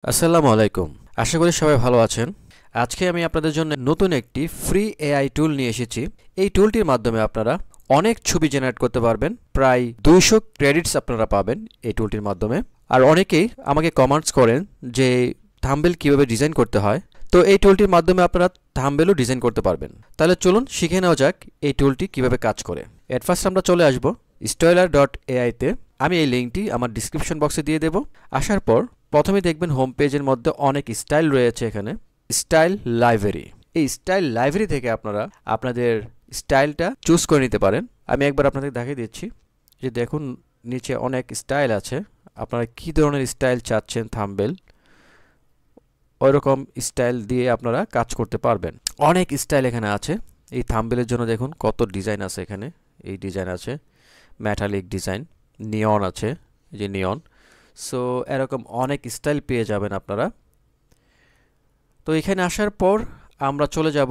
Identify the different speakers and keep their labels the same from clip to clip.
Speaker 1: আসসালামু আলাইকুম। আশা করি সবাই ভালো আছেন। আজকে আমি আপনাদের জন্য নতুন একটি ফ্রি এআই টুল নিয়ে এসেছি। এই টুলটির মাধ্যমে আপনারা অনেক ছবি জেনারেট করতে পারবেন। প্রায় 200 ক্রেডিটস আপনারা পাবেন এই টুলটির মাধ্যমে। আর অনেকেই আমাকে কমেন্টস করেন যে থাম্বনেল কিভাবে ডিজাইন করতে হয়। তো এই টুলটির মাধ্যমে আপনারা থাম্বনেলও ডিজাইন করতে পারবেন। তাহলে চলুন শিখে নেওয়া যাক এই টুলটি কিভাবে কাজ করে। এট ফার্স্ট আমরা চলে আসব styler.ai তে। আমি এই লিঙ্কটি আমার ডিসক্রিপশন বক্সে দিয়ে দেব। আসার পর প্রথমে দেখবেন হোম পেজের মধ্যে অনেক স্টাইল রয়েছে। এখানে স্টাইল লাইব্রেরি, এই স্টাইল লাইব্রেরি থেকে আপনারা আপনাদের স্টাইলটা চুজ করে নিতে পারেন। আমি একবার আপনাদের দেখিয়ে দিচ্ছি যে দেখুন নিচে অনেক স্টাইল আছে। আপনারা কী ধরনের স্টাইল চাচ্ছেন থাম্বনেল, ওইরকম স্টাইল দিয়ে আপনারা কাজ করতে পারবেন। অনেক স্টাইল এখানে আছে। এই থাম্বনেলের জন্য দেখুন কত ডিজাইন আছে। এখানে এই ডিজাইন আছে, মেটালিক ডিজাইন, নিয়ন আছে, এই যে নিয়ন। সো এরকম অনেক স্টাইল পেয়ে যাবেন আপনারা। তো এখানে আসার পর আমরা চলে যাব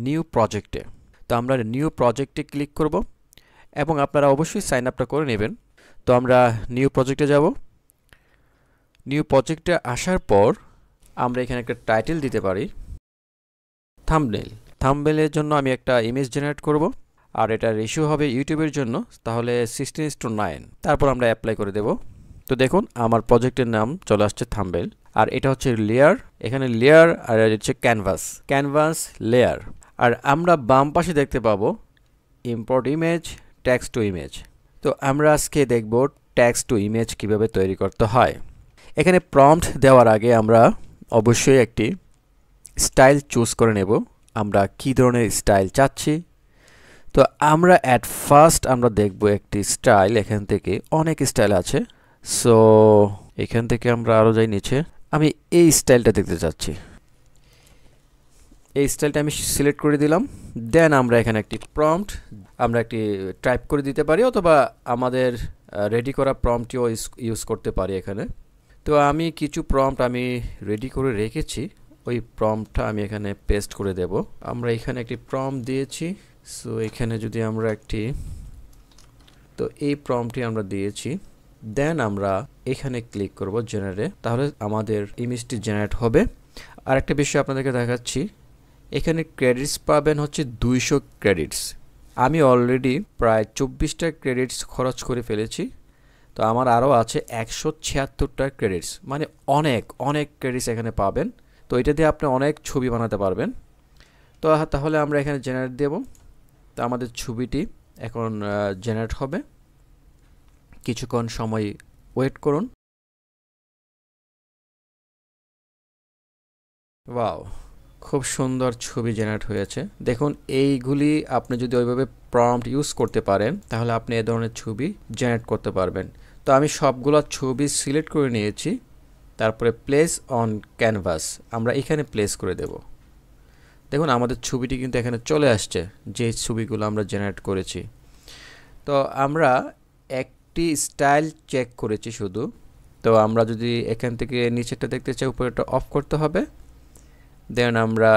Speaker 1: নিউ প্রজেক্টে। তো আমরা নিউ প্রজেক্টে ক্লিক করব এবং আপনারা অবশ্যই সাইন আপটা করে নেবেন। তো আমরা নিউ প্রজেক্টে যাব। নিউ প্রজেক্টে আসার পর আমরা এখানে একটা টাইটেল দিতে পারি থাম্বনেল। থাম্বনেলের জন্য আমি একটা ইমেজ জেনারেট করব, আর এটা রেশিও হবে ইউটিউবের জন্য, তাহলে 16:9। তারপর আমরা অ্যাপ্লাই করে দেব। তো দেখুন আমার প্রজেক্টের নাম চলে আসছে থাম্বনেল। আর এটা হচ্ছে লেয়ার, এখানে লেয়ার আর হচ্ছে ক্যানভাস, ক্যানভাস লেয়ার। আর আমরা বাম পাশে দেখতে পাবো import image, text to image. তো আমরা আজকে দেখব টেক্সট টু ইমেজ কিভাবে তৈরি করতে হয়। এখানে প্রম্পট দেওয়ার আগে আমরা অবশ্যই একটি স্টাইল চুজ করে নেব, আমরা কি ধরনের স্টাইল চাচ্ছি। তো আমরা অ্যাট ফার্স্ট আমরা দেখব একটি স্টাইল। এখান থেকে অনেক স্টাইল আছে। সো এখান থেকে আমরা আরও যাই নিচে। আমি এই স্টাইলটা দেখতে চাচ্ছি। এই স্টাইলটা আমি সিলেক্ট করে দিলাম। দেন আমরা এখানে একটি প্রম্পট আমরা একটি টাইপ করে দিতে পারি, অথবা আমাদের রেডি করা প্রম্পটিও ইউজ করতে পারি এখানে। তো আমি কিছু প্রম্পট আমি রেডি করে রেখেছি, ওই প্রম্পটটা আমি এখানে পেস্ট করে দেব। আমরা এখানে একটি প্রম্পট দিয়েছি। সো এখানে যদি আমরা একটি, তো এই প্রম্পটটি আমরা দিয়েছি। দেন আমরা এখানে ক্লিক করব জেনারেটে, তাহলে আমাদের ইমেজটি জেনারেট হবে। আর একটা বিষয় আপনাদেরকে দেখাচ্ছি, এখানে ক্রেডিটস পাবেন হচ্ছে 200 ক্রেডিটস। আমি অলরেডি প্রায় 24টা ক্রেডিটস খরচ করে ফেলেছি। তো আমার আরও আছে 176টা ক্রেডিটস, মানে অনেক অনেক ক্রেডিটস এখানে পাবেন। তো এটা দিয়ে আপনি অনেক ছবি বানাতে পারবেন। তো তাহলে আমরা এখানে জেনারেট দেব। তো আমাদের ছবিটি এখন জেনারেট হবে। কিছুক্ষণ সময় ওয়েট করুন। ওয়াও, খুব সুন্দর ছবি জেনারেট হয়েছে। দেখুন এইগুলি আপনি যদি ওইভাবে প্রম্পট ইউজ করতে পারেন, তাহলে আপনি এ ধরনের ছবি জেনারেট করতে পারবেন। তো আমি সবগুলো ছবি সিলেক্ট করে নিয়েছি। তারপরে প্লেস অন ক্যানভাস আমরা এখানে প্লেস করে দেব। দেখুন আমাদের ছবিটি কিন্তু এখানে চলে আসছে, যে ছবিগুলো আমরা জেনারেট করেছি। তো আমরা একটি স্টাইল চেক করেছি শুধু। তো আমরা যদি এখান থেকে নিচেরটা দেখতে চাই, উপরেরটা অফ করতে হবে। দেন আমরা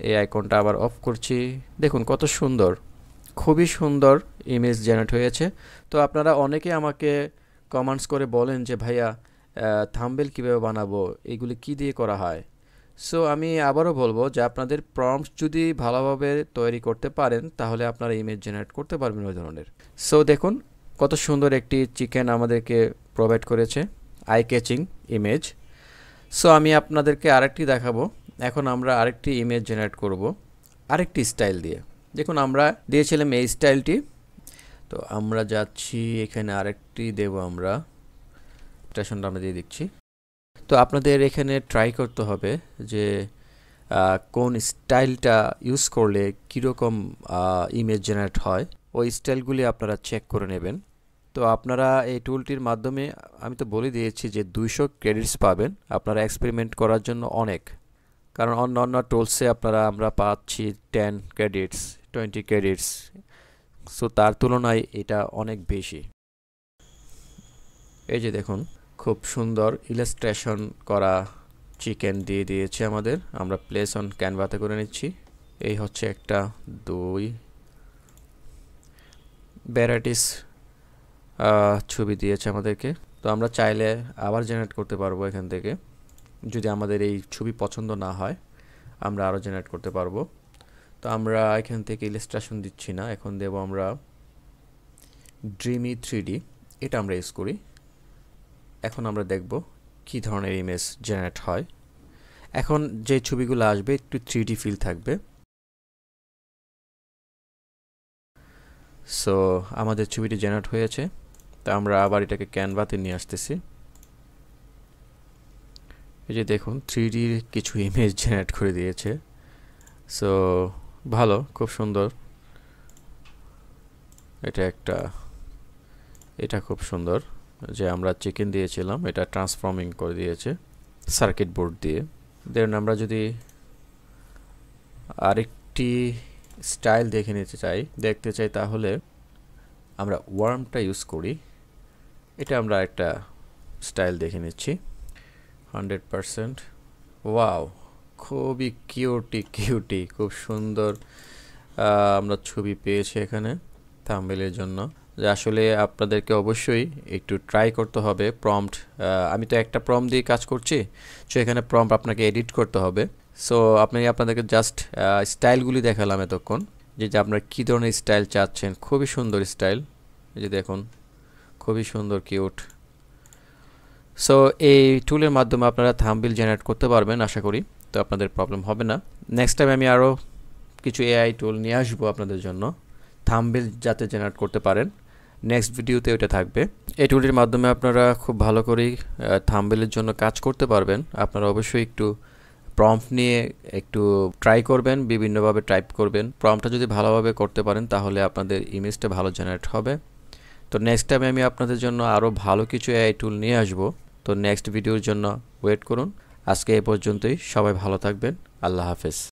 Speaker 1: এই আইকনটা আবার অফ করছি। দেখুন কত সুন্দর, খুবই সুন্দর ইমেজ জেনারেট হয়েছে। তো আপনারা অনেকে আমাকে কমেন্টস করে বলেন যে ভাইয়া থাম্বনেল কীভাবে বানাবো, এগুলি কি দিয়ে করা হয়। সো আমি আবারও বলবো যে আপনাদের প্রম্পট যদি ভালোভাবে তৈরি করতে পারেন, তাহলে আপনারা ইমেজ জেনারেট করতে পারবেন ওই ধরনের। সো দেখুন কত সুন্দর একটি চিকেন আমাদেরকে প্রোভাইড করেছে, আই ক্যাচিং ইমেজ। সো আমি আপনাদেরকে আরেকটি দেখাবো। এখন আমরা আরেকটি ইমেজ জেনারেট করব আরেকটি স্টাইল দিয়ে। দেখুন আমরা দিয়েছিলাম এই স্টাইলটি। তো আমরা যাচ্ছি এখানে আরেকটি দেব, আমরা স্টেশনটা আমরা দিয়ে দিচ্ছি। তো আপনাদের এখানে ট্রাই করতে হবে যে কোন স্টাইলটা ইউজ করলে কীরকম ইমেজ জেনারেট হয়, ওই স্টাইলগুলি আপনারা চেক করে নেবেন। তো আপনারা এই টুলটির মাধ্যমে আমি তো বলে দিয়েছি যে 200 ক্রেডিটস পাবেন আপনারা এক্সপেরিমেন্ট করার জন্য অনেক। কারণ অন্য টুলসে আমরা পাচ্ছি 10 ক্রেডিটস, 20 ক্রেডিটস। সো তার তুলনায় এটা অনেক বেশি। এই যে দেখুন খুব সুন্দর ইলাস্ট্রেশন করা চিকেন দিয়ে দিয়েছে আমাদের। আমরা প্লেস অন ক্যানভাতে করে নিচ্ছি। এই হচ্ছে একটা, 2 ভ্যারাইটিস ছবি দিয়েছে আমাদেরকে। তো আমরা চাইলে আবার জেনারেট করতে পারবো এখান থেকে। যদি আমাদের এই ছবি পছন্দ না হয় আমরা আরও জেনারেট করতে পারবো। তো আমরা এখান থেকে ইলাস্ট্রেশন দিচ্ছি না, এখন দেব আমরা ড্রিমি 3D, এটা আমরা ইউজ করি। এখন আমরা দেখব কি ধরনের ইমেজ জেনারেট হয়। এখন যে ছবিগুলো আসবে একটু 3D ফিল থাকবে। সো আমাদের ছবিটি জেনারেট হয়েছে। তা আমরা আবার এটাকে ক্যানভাতে নিয়ে আসতেছি। এই যে দেখুন 3D কিছু ইমেজ জেনারেট করে দিয়েছে। সো ভালো, খুব সুন্দর। এটা খুব সুন্দর যে আমরা চিকেন দিয়েছিলাম এটা ট্রান্সফর্মিং করে দিয়েছে সার্কিট বোর্ড দিয়ে। দেন আমরা যদি আরেকটি স্টাইল দেখতে চাই তাহলে আমরা ওয়ার্মটা ইউজ করি। এটা আমরা একটা স্টাইল দেখে নিচ্ছি 100%। ওয়াও, খুবই কিউটি খুব সুন্দর আমরা ছবি পেয়েছি এখানে থাম্বনেইলের জন্য। যে আসলে আপনাদেরকে অবশ্যই একটু ট্রাই করতে হবে প্রম্পট। আমি তো একটা প্রম্পট দিয়ে কাজ করছি, সো এখানে প্রম্পট আপনাকে এডিট করতে হবে। সো আপনাদেরকে জাস্ট স্টাইলগুলি দেখালাম এতক্ষণ, যে আপনারা কী ধরনের স্টাইল চাচ্ছেন। খুবই সুন্দর স্টাইল, এই যে দেখুন খুবই সুন্দর কিউট। সো এই টুলের মাধ্যমে আপনারা থাম্বনেইল জেনারেট করতে পারবেন আশা করি, তো আপনাদের প্রবলেম হবে না। নেক্সট টাইম আমি আরও কিছু এআই টুল নিয়ে আসবো আপনাদের জন্য, থাম্বনেইল যাতে জেনারেট করতে পারেন। নেক্সট ভিডিওতে ওটা থাকবে। এই টুলটির মাধ্যমে আপনারা খুব ভালো করেই থাম্বনেইলের জন্য কাজ করতে পারবেন। আপনারা অবশ্যই একটু প্রম্পট নিয়ে একটু ট্রাই করবেন, বিভিন্নভাবে টাইপ করবেন। প্রম্পটটা যদি ভালোভাবে করতে পারেন তাহলে আপনাদের ইমেজটা ভালো জেনারেট হবে। তো নেক্সট টাইমে আমি আপনাদের জন্য আরও ভালো কিছু এআই টুল নিয়ে আসব। তো নেক্সট ভিডিওর জন্য ওয়েট করুন। আজকে এ পর্যন্তই, সবাই ভালো থাকবেন। আল্লাহ হাফেজ।